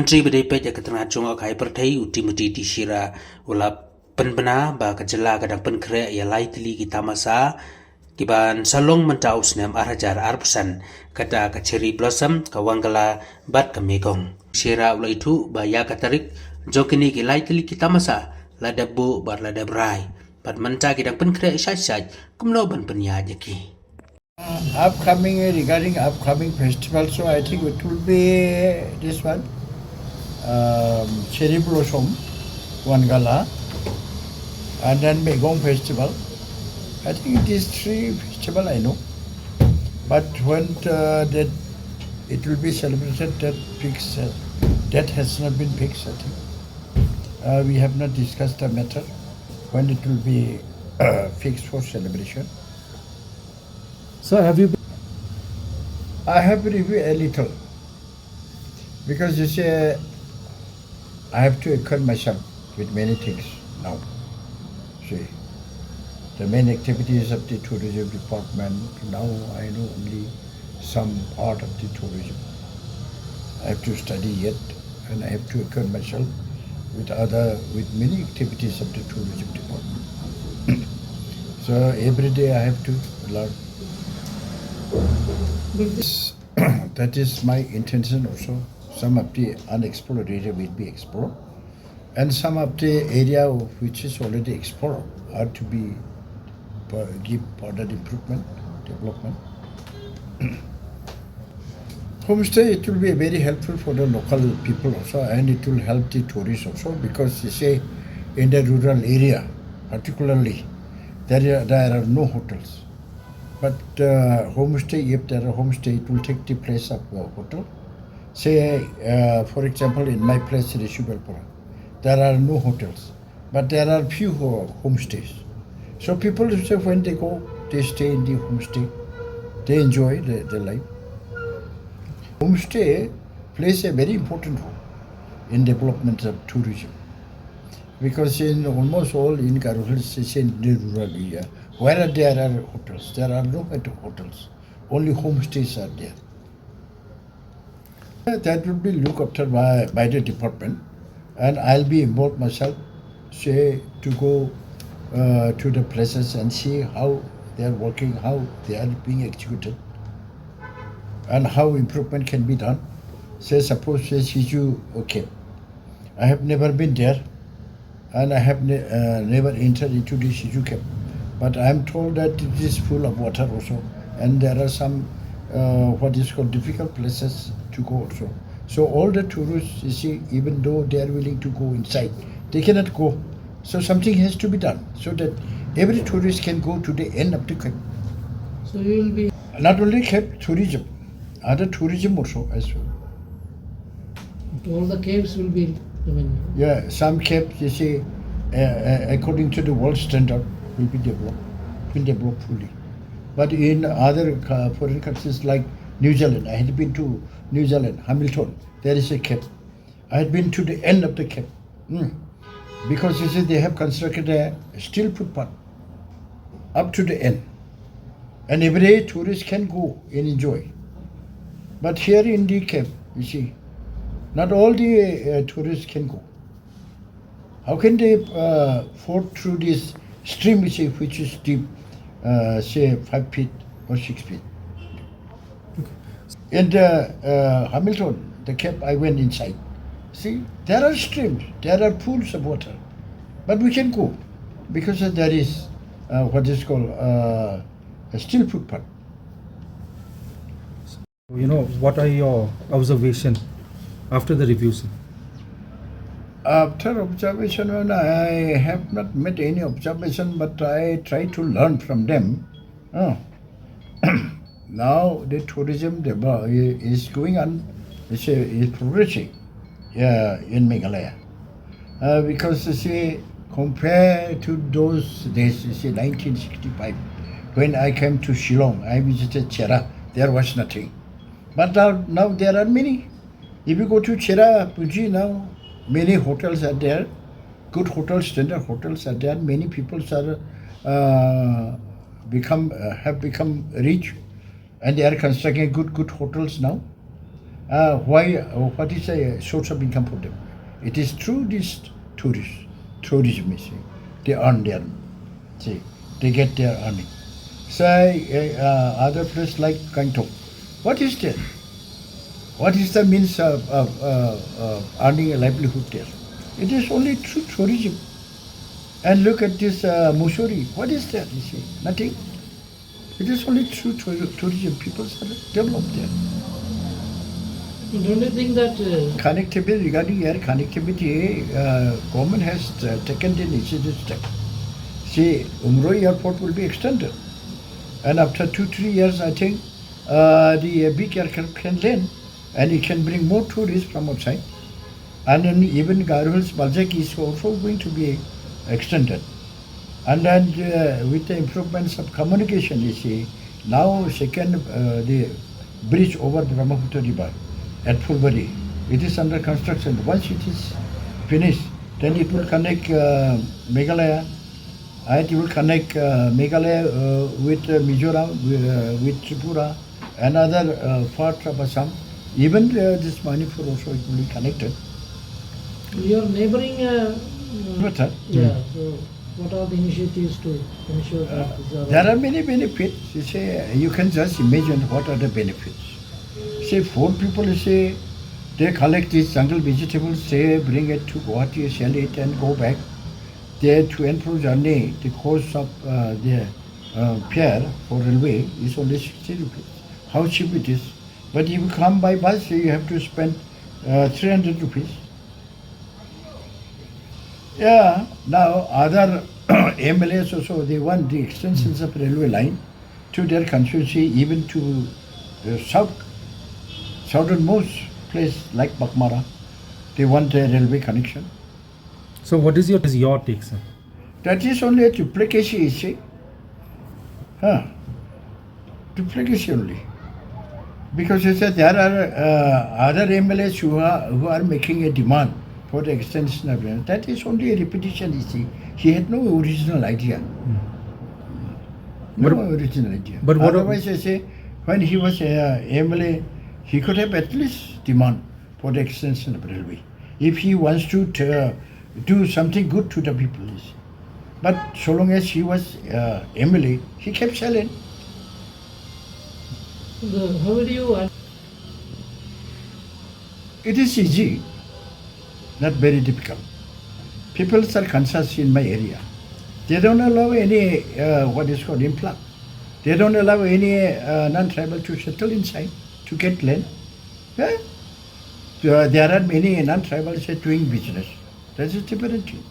Menteri Berdaya tnatJngohkai Perthai utimati di Shira ulap penbena ba jylla kadang Pynkhreh ialah tili ki Tamasa kiban salong mentaus nem arajar arpusan kata cherry blossom kawanggala bat kamegong Shira ula itu ba ya katarik jokini ki tili ki Tamasa ladabu bar ladabrai bat menta kidang Pynkhreh syaj kumlo ban penyaja ki. Regarding upcoming festival, so I think it will be this one, cherry blossom, Wangala, and then Megong festival. I think these three festival I know, but when that it will be celebrated, that has not been fixed. I think we have not discussed the matter when it will be fixed for celebration. So have you been? I have reviewed a little because you say I have to acquaint myself with many things now. See, the main activities of the tourism department, now I know only some part of the tourism. I have to study yet, and I have to acquaint myself with many activities of the tourism department. So every day I have to learn. That is my intention also. Some of the unexplored area will be explored, and some of the area which is already explored are to be give further improvement, development. Homestay, it will be very helpful for the local people also, and it will help the tourists also, because you say in the rural area particularly there are no hotels. But homestay, if there are homestay, it will take the place of a hotel. Say, for example, in my place, Rishibalpura, there are no hotels, but there are few homestays. So people say when they go, they stay in the homestay, they enjoy their life. Homestay plays a very important role in development of tourism, because in almost all in Karul, in the rural area, where there are hotels, there are no hotels, only homestays are there. That will be looked after by the department, and I'll be involved myself, say, to go to the places and see how they are working, how they are being executed, and how improvement can be done. Say, suppose, say, Shiju, okay, I have never been there, and I have never entered into the Shiju camp. But I am told that it is full of water also, and there are some what is called difficult places to go also. So all the tourists, you see, even though they are willing to go inside, they cannot go. So something has to be done so that every tourist can go to the end of the camp. So you will be not only camp tourism, other tourism also as well. all the caves will be. Yeah, some caves, you see, according to the world standard, will be developed fully. But in other foreign countries like New Zealand, I had been to New Zealand, Hamilton, there is a cave. I had been to the end of the cave. Because you see, they have constructed a steel footpath up to the end. And every day tourists can go and enjoy. But here in the cave, you see, not all the tourists can go. How can they ford through this stream, which is deep, say 5 feet or 6 feet? In Hamilton, the cave, I went inside. See, there are streams, there are pools of water, but we can go because there is what is called a steel footpath. What are your observations after the review, sir? After observation, I have not made any observation, but I try to learn from them. Now the tourism is going on, is progressing in Meghalaya. Because you see, compared to those days, you see, 1965, when I came to Shillong, I visited Shira, there was nothing. But now there are many. If you go to Shira, Puji now, many hotels are there, good hotels, standard hotels are there. Many people have become rich, and they are constructing good hotels now. what is a source of income for them? It is through this tourism, you see. They earn their, see, they get their earning. Say other place like Kangtok. What is there? What is the means of earning a livelihood there? It is only through tourism. And look at this Mussoorie. What is that? You see, nothing. It is only through tourism people are developed there. Don't you think that Connectivity, regarding air connectivity, government has taken the initiative step. See, Umroi airport will be extended. And after 2-3 years, I think the big aircraft can land and it can bring more tourists from outside. And then even Garhul's Balzac is also going to be extended. And then with the improvements of communication, you see, now second, the bridge over the Brahmaputra River at Fulbari, it is under construction. Once it is finished, then it will connect Meghalaya, and it will connect Meghalaya with Mizoram, with Tripura, and other parts of Assam. Even this Manipur also it will be connected. your neighboring Method. yeah, so what are the initiatives to ensure that these are There are many benefits. You say you can just imagine what are the benefits. Say 4 people say they collect these jungle vegetables, say bring it to Guwahati, sell it and go back. Their to and fro journey, the cost of their fare for railway is only 60 rupees. How cheap it is. But if you come by bus, you have to spend 300 rupees. Yeah, now other MLAs also, they want the extensions of railway line to their constituency, even to the southernmost place like Bakmara. They want a railway connection. So what is your take, sir? That is only a duplication issue. Duplication only. Because you said there are other MLAs who are making a demand for the extension of railway. That is only a repetition issue. He had no original idea. No original idea. But what Otherwise, I say, when he was a MLA, he could have at least demand for the extension of railway. If he wants to do something good to the people. But so long as he was MLA, he kept silent. how will you It is easy, not very difficult. People are conscious in my area. They don't allow any, what is called influx. They don't allow any non-tribal to settle inside, to get land. Yeah? There are many non-tribals doing business. That is different thing.